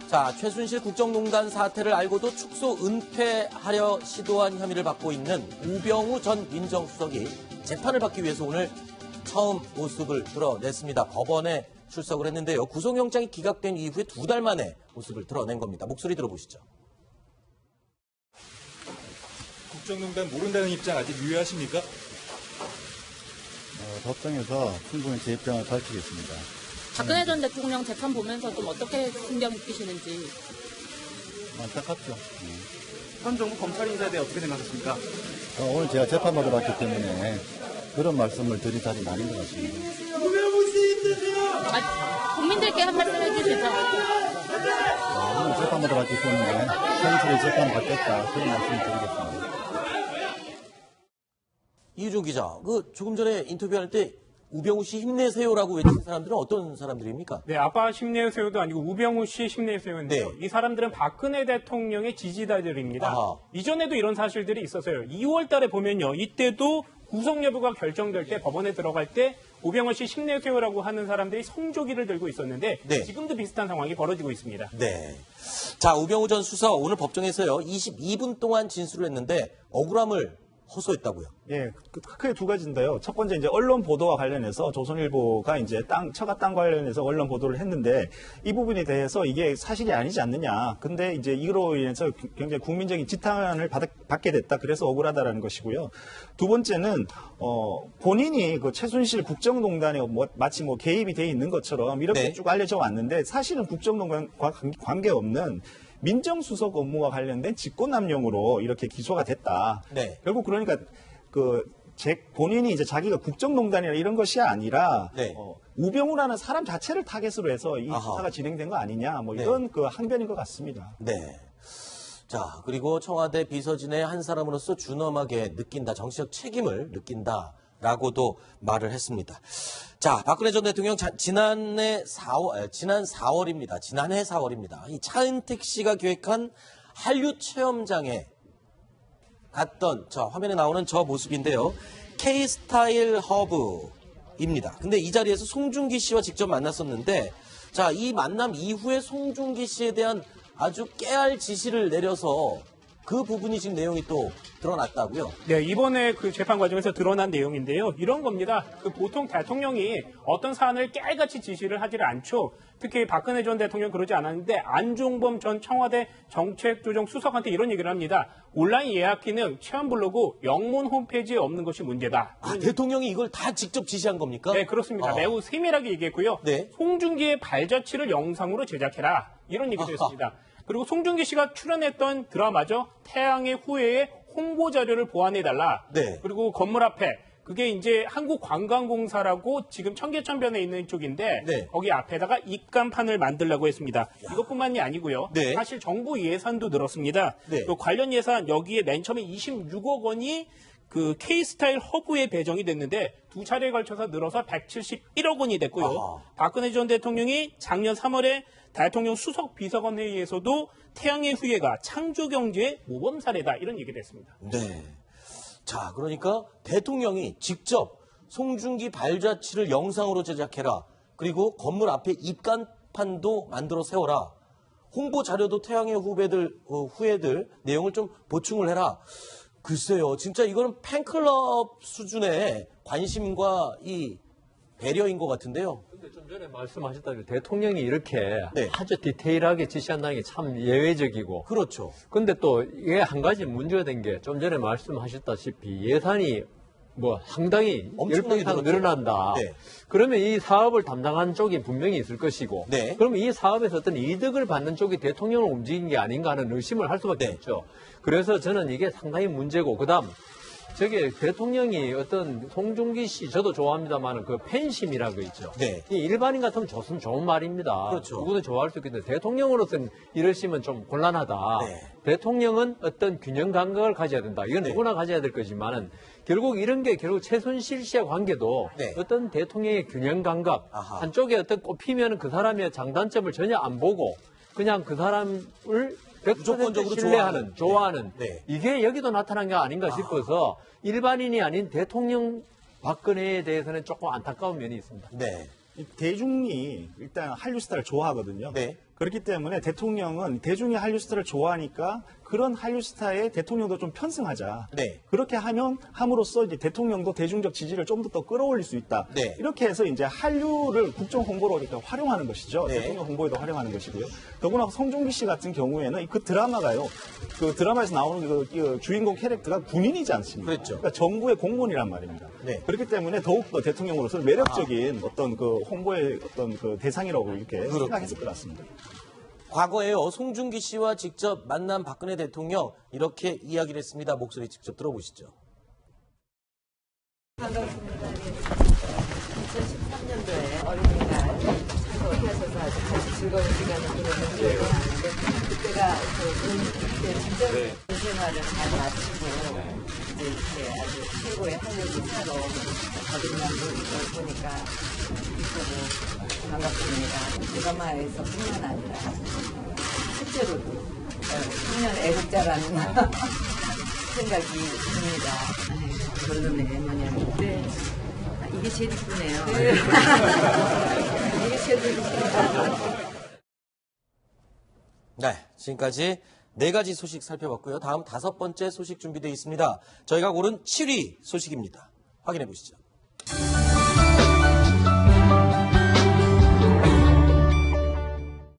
자, 최순실 국정농단 사태를 알고도 축소 은폐하려 시도한 혐의를 받고 있는 우병우 전 민정수석이 재판을 받기 위해서 오늘 처음 모습을 드러냈습니다. 법원에 출석을 했는데요. 구속영장이 기각된 이후에 2달 만에 모습을 드러낸 겁니다. 목소리 들어보시죠. 국정농단 모른다는 입장 아직 유효하십니까? 법정에서 충분히 제 입장을 밝히겠습니다. 박근혜 전 대통령 재판 보면서 좀 어떻게 심경 느끼시는지. 안타깝죠. 현 정부 검찰 인사에 대해 어떻게 생각하십니까? 오늘 제가 재판받으러 왔기 때문에 그런 말씀을 드릴 자리는 아닌 것 같습니다. 국민들께 한 말씀 해주시죠. 오늘 재판받으러 왔기 때문에 성실히 재판받겠다 그런 말씀을 드리겠습니다. 이유정 기자, 조금 전에 인터뷰할 때 우병우 씨 힘내세요라고 외친 사람들은 어떤 사람들입니까? 네, 아빠 힘내세요도 아니고 우병우 씨 힘내세요인데요. 네. 이 사람들은 박근혜 대통령의 지지자들입니다. 아하. 이전에도 이런 사실들이 있었어요. 2월 달에 보면요. 이때도 구속 여부가 결정될 때 법원에 들어갈 때 우병우 씨 힘내세요라고 하는 사람들이 성조기를 들고 있었는데 네. 지금도 비슷한 상황이 벌어지고 있습니다. 네. 자, 우병우 전 수석 오늘 법정에서요. 22분 동안 진술을 했는데 억울함을 호소했다고요. 예, 크게 두 가지인데요. 첫 번째 이제 언론 보도와 관련해서 조선일보가 이제 처가 땅 관련해서 언론 보도를 했는데 이 부분에 대해서 이게 사실이 아니지 않느냐. 근데 이제 이로 인해서 굉장히 국민적인 지탄을 받게 됐다. 그래서 억울하다라는 것이고요. 두 번째는 본인이 그 최순실 국정농단에 마치 개입이 돼 있는 것처럼 이렇게 네. 쭉 알려져 왔는데 사실은 국정농단과 관계없는 민정수석 업무와 관련된 직권남용으로 이렇게 기소가 됐다. 네. 결국 그러니까 본인이 이제 자기가 국정농단이나 이런 것이 아니라 네. 우병우라는 사람 자체를 타겟으로 해서 이 아하. 수사가 진행된 거 아니냐. 네. 이런 항변인 것 같습니다. 네. 자, 그리고 청와대 비서진의 한 사람으로서 준엄하게 느낀다, 정치적 책임을 느낀다라고도 말을 했습니다. 자, 박근혜 전 대통령 지난해 4월입니다. 이 차은택 씨가 기획한 한류 체험장에 갔던 화면에 나오는 저 모습인데요. K-스타일 허브입니다. 근데 이 자리에서 송중기 씨와 직접 만났었는데 자, 이 만남 이후에 송중기 씨에 대한 아주 깨알 지시를 내려서 그 부분이 지금 내용이 또 드러났다고요? 네, 이번에 그 재판 과정에서 드러난 내용인데요. 이런 겁니다. 보통 대통령이 어떤 사안을 깨알같이 지시를 하지를 않죠. 특히 박근혜 전 대통령 그러지 않았는데 안종범 전 청와대 정책조정수석한테 이런 얘기를 합니다. 온라인 예약 기능, 체험 블로그, 영문 홈페이지에 없는 것이 문제다. 대통령이 이걸 다 직접 지시한 겁니까? 네, 그렇습니다. 매우 세밀하게 얘기했고요. 네. 송중기의 발자취를 영상으로 제작해라. 이런 얘기도 했습니다. 그리고 송중기 씨가 출연했던 드라마죠. 태양의 후예의 홍보 자료를 보완해달라. 네. 그리고 건물 앞에 그게 이제 한국관광공사라고 지금 청계천변에 있는 쪽인데 네. 거기 앞에다가 입간판을 만들려고 했습니다. 이것뿐만이 아니고요. 네. 사실 정부 예산도 늘었습니다. 네. 또 관련 예산 여기에 맨 처음에 26억 원이 그 K-스타일 허브에 배정이 됐는데 두 차례에 걸쳐서 늘어서 171억 원이 됐고요. 아하. 박근혜 전 대통령이 작년 3월에 대통령 수석 비서관 회의에서도 태양의 후예가 창조경제의 모범 사례다 이런 얘기를 했습니다. 네. 자, 그러니까 대통령이 직접 송중기 발자취를 영상으로 제작해라. 그리고 건물 앞에 입간판도 만들어 세워라. 홍보 자료도 태양의 후예들 내용을 좀 보충을 해라. 글쎄요, 진짜 이거는 팬클럽 수준의 관심과 이 배려인 것 같은데요. 근데 좀 전에 말씀하셨다시피 대통령이 이렇게 네. 아주 디테일하게 지시한다는 게 참 예외적이고. 그렇죠. 근데 또 이게 한 가지 문제가 된 게 좀 전에 말씀하셨다시피 예산이 상당히 엄청나게 10배 이상 늘었죠. 늘어난다. 네. 그러면 이 사업을 담당하는 쪽이 분명히 있을 것이고. 네. 그러면 이 사업에서 어떤 이득을 받는 쪽이 대통령을 움직인 게 아닌가 하는 의심을 할 수밖에 네. 없죠. 그래서 저는 이게 상당히 문제고. 그다음 저게 대통령이 어떤 송중기 씨 저도 좋아합니다만 그 팬심이라고 있죠. 네. 이 일반인 같으면 좋은 말입니다. 그렇죠. 누구든 좋아할 수 있겠는데 대통령으로서는 이러시면 좀 곤란하다. 네. 대통령은 어떤 균형 감각을 가져야 된다. 이건 네. 누구나 가져야 될 거지만은 결국 이런 게 결국 최순실 씨와 관계도 네. 어떤 대통령의 균형 감각 한쪽에 어떤 꼽히면 그 사람의 장단점을 전혀 안 보고 그냥 그 사람을 무조건적으로 신뢰하는, 좋아하는 네. 이게 여기도 나타난 게 아닌가 싶어서 일반인이 아닌 대통령 박근혜에 대해서는 조금 안타까운 면이 있습니다. 네. 이 대중이 일단 한류 스타를 좋아하거든요. 네. 그렇기 때문에 대통령은 대중이 한류 스타를 좋아하니까 그런 한류 스타에 대통령도 좀 편승하자. 네. 그렇게 함으로써 이제 대통령도 대중적 지지를 좀 더 끌어올릴 수 있다. 네. 이렇게 해서 이제 한류를 국정 홍보로 이렇게 활용하는 것이죠. 네. 대통령 홍보에도 활용하는 것이고요. 더구나 송중기 씨 같은 경우에는 그 드라마가요. 그 드라마에서 나오는 그 주인공 캐릭터가 군인이지 않습니까? 그렇죠. 그러니까 정부의 공무원이란 말입니다. 네. 그렇기 때문에 더욱더 대통령으로서 매력적인 어떤 그 홍보의 어떤 그 대상이라고 이렇게 그렇군요. 생각했을 것 같습니다. 과거에요, 송중기 씨와 직접 만난 박근혜 대통령 이렇게 이야기를 했습니다. 목소리 직접 들어보시죠. 2013년도에 어린이날 참석하셔서 아주 즐거운 시간을 보내셨는데 그때가 그때 직접 생활을 잘 마치고 이제 이렇게 아주 최고의 한류 기사로 거듭난 모습을 보니까 기쁘고 반갑습니다. 드라마에서 뿐만 아니라 실제로도 청년 애국자라는 생각이 듭니다. 결론에 뭐냐면 이게 제일 이쁘네요. 이게 제일 이쁘네요. 네, 지금까지 4가지 소식 살펴봤고요. 다음 5번째 소식 준비되어 있습니다. 저희가 고른 7위 소식입니다. 확인해 보시죠.